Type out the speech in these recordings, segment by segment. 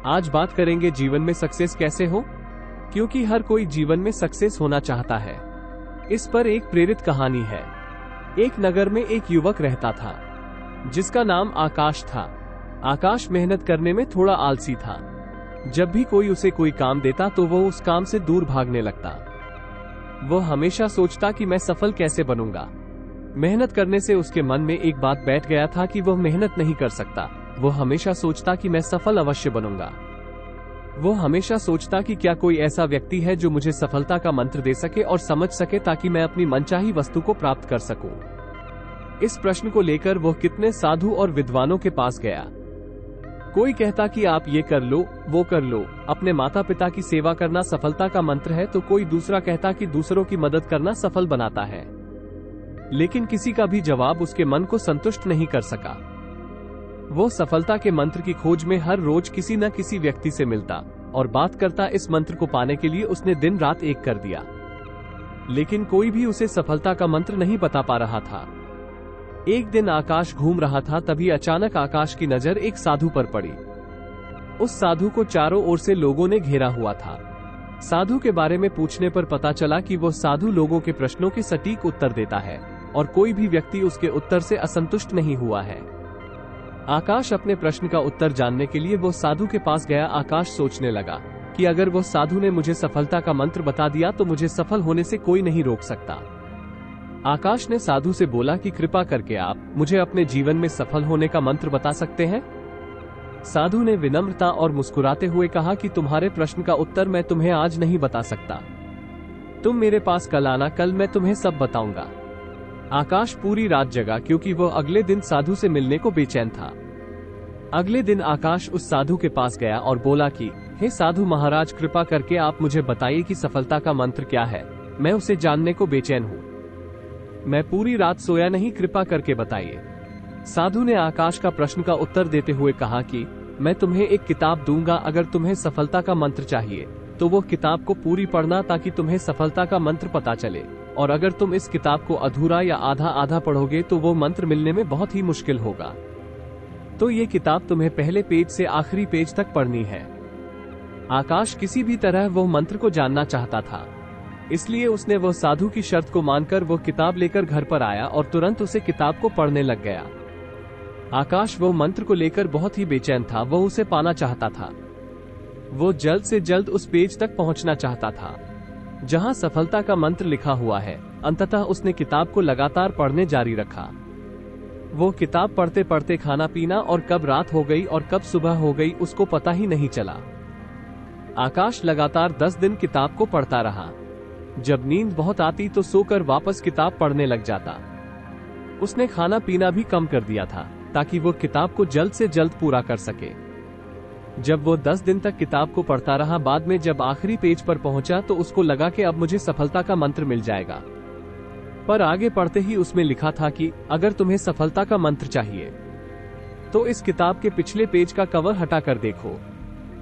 आज बात करेंगे जीवन में सक्सेस कैसे हो, क्योंकि हर कोई जीवन में सक्सेस होना चाहता है। इस पर एक प्रेरित कहानी है। एक नगर में एक युवक रहता था जिसका नाम आकाश था। आकाश मेहनत करने में थोड़ा आलसी था। जब भी कोई उसे कोई काम देता तो वो उस काम से दूर भागने लगता। वो हमेशा सोचता कि मैं सफल कैसे बनूंगा। मेहनत करने से उसके मन में एक बात बैठ गया था कि वह मेहनत नहीं कर सकता। वो हमेशा सोचता कि मैं सफल अवश्य बनूंगा। वो हमेशा सोचता कि क्या कोई ऐसा व्यक्ति है जो मुझे सफलता का मंत्र दे सके और समझ सके ताकि मैं अपनी मनचाही वस्तु को प्राप्त कर सकूं। इस प्रश्न को लेकर वो कितने साधु और विद्वानों के पास गया। कोई कहता कि आप ये कर लो, वो कर लो, अपने माता पिता की सेवा करना सफलता का मंत्र है, तो कोई दूसरा कहता कि दूसरों की मदद करना सफल बनाता है। लेकिन किसी का भी जवाब उसके मन को संतुष्ट नहीं कर सका। वो सफलता के मंत्र की खोज में हर रोज किसी न किसी व्यक्ति से मिलता और बात करता। इस मंत्र को पाने के लिए उसने दिन रात एक कर दिया, लेकिन कोई भी उसे सफलता का मंत्र नहीं बता पा रहा था। एक दिन आकाश घूम रहा था, तभी अचानक आकाश की नजर एक साधु पर पड़ी। उस साधु को चारों ओर से लोगों ने घेरा हुआ था। साधु के बारे में पूछने पर पता चला कि वो साधु लोगों के प्रश्नों के सटीक उत्तर देता है और कोई भी व्यक्ति उसके उत्तर से असंतुष्ट नहीं हुआ है। आकाश अपने प्रश्न का उत्तर जानने के लिए वो साधु के पास गया। आकाश सोचने लगा कि अगर वो साधु ने मुझे सफलता का मंत्र बता दिया तो मुझे सफल होने से कोई नहीं रोक सकता। आकाश ने साधु से बोला कि कृपा करके आप मुझे अपने जीवन में सफल होने का मंत्र बता सकते हैं। साधु ने विनम्रता और मुस्कुराते हुए कहा कि तुम्हारे प्रश्न का उत्तर मैं तुम्हें आज नहीं बता सकता। तुम मेरे पास कल आना, कल मैं तुम्हें सब बताऊंगा। आकाश पूरी रात जगा क्योंकि वो अगले दिन साधु से मिलने को बेचैन था। अगले दिन आकाश उस साधु के पास गया और बोला कि हे साधु महाराज, कृपा करके आप मुझे बताइए कि सफलता का मंत्र क्या है। मैं उसे जानने को बेचैन हूँ। मैं पूरी रात सोया नहीं, कृपा करके बताइए। साधु ने आकाश का प्रश्न का उत्तर देते हुए कहा कि मैं तुम्हें एक किताब दूंगा। अगर तुम्हें सफलता का मंत्र चाहिए तो वो किताब को पूरी पढ़ना ताकि तुम्हें सफलता का मंत्र पता चले, और अगर तुम इस किताब को अधूरा या आधा आधा पढ़ोगे तो वो मंत्र मिलने में बहुत ही मुश्किल होगा। तो ये किताब तुम्हें पहले पेज से आखिरी पेज तक पढ़नी है। आकाश किसी भी तरह वो मंत्र को जानना चाहता था, इसलिए उसने वो साधु की शर्त को मानकर वो किताब लेकर घर पर आया और तुरंत उसे किताब को पढ़ने लग गया। आकाश वो मंत्र को लेकर बहुत ही बेचैन था। वो उसे पाना चाहता था। वो जल्द से जल्द उस पेज तक पहुंचना चाहता था जहां सफलता का मंत्र लिखा हुआ है। अंततः उसने किताब को लगातार पढ़ने जारी रखा। वो किताब पढ़ते पढ़ते खाना पीना और कब रात हो गई और कब सुबह हो गई उसको पता ही नहीं चला। आकाश लगातार 10 दिन किताब को पढ़ता रहा। जब नींद बहुत आती तो सोकर वापस किताब पढ़ने लग जाता। उसने खाना पीना भी कम कर दिया था ताकि वो किताब को जल्द से जल्द पूरा कर सके। जब वो 10 दिन तक किताब को पढ़ता रहा, बाद में जब आखिरी पेज पर पहुंचा तो उसको लगा कि अब मुझे सफलता का मंत्र मिल जाएगा। पर आगे पढ़ते ही उसमें लिखा था कि अगर तुम्हें सफलता का मंत्र चाहिए तो इस किताब के पिछले पेज का कवर हटा कर देखो।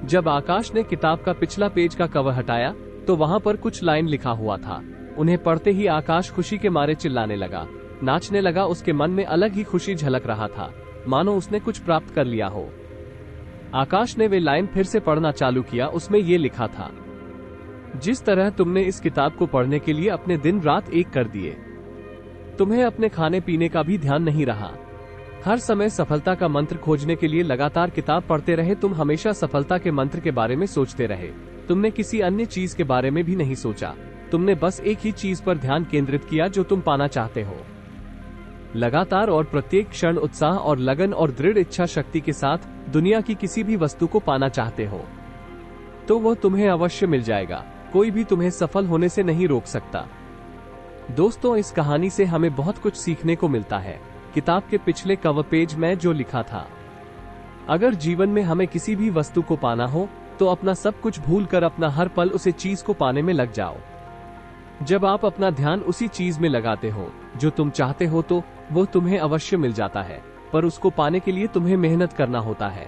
जब आकाश ने किताब का पिछला पेज का कवर हटाया तो वहां पर कुछ लाइन लिखा हुआ था। उन्हें पढ़ते ही आकाश खुशी के मारे चिल्लाने लगा, नाचने लगा। उसके मन में अलग ही खुशी झलक रहा था, मानो उसने कुछ प्राप्त कर लिया हो। आकाश ने वे लाइन फिर से पढ़ना चालू किया। उसमें ये लिखा था, जिस तरह तुमने इस किताब को पढ़ने के लिए अपने दिन रात एक कर दिए, तुम्हें अपने खाने पीने का भी ध्यान नहीं रहा। हर समय सफलता का मंत्र खोजने के लिए लगातार किताब पढ़ते रहे। तुम हमेशा सफलता के मंत्र के बारे में सोचते रहे। तुमने किसी अन्य चीज के बारे में भी नहीं सोचा। तुमने बस एक ही चीज पर ध्यान केंद्रित किया जो तुम पाना चाहते हो। लगातार और प्रत्येक क्षण उत्साह और लगन और दृढ़ इच्छा शक्ति के साथ दुनिया की किसी भी वस्तु को पाना चाहते हो तो वो तुम्हें अवश्य मिल जाएगा। कोई भी तुम्हें सफल होने से नहीं रोक सकता। दोस्तों, इस कहानी से हमें बहुत कुछ सीखने को मिलता है। किताब के पिछले कवर पेज में जो लिखा था, अगर जीवन में हमें किसी भी वस्तु को पाना हो तो अपना सब कुछ भूलकर अपना हर पल उसे चीज को पाने में लग जाओ। जब आप अपना ध्यान उसी चीज में लगाते हो जो तुम चाहते हो तो वो तुम्हें अवश्य मिल जाता है, पर उसको पाने के लिए तुम्हें मेहनत करना होता है।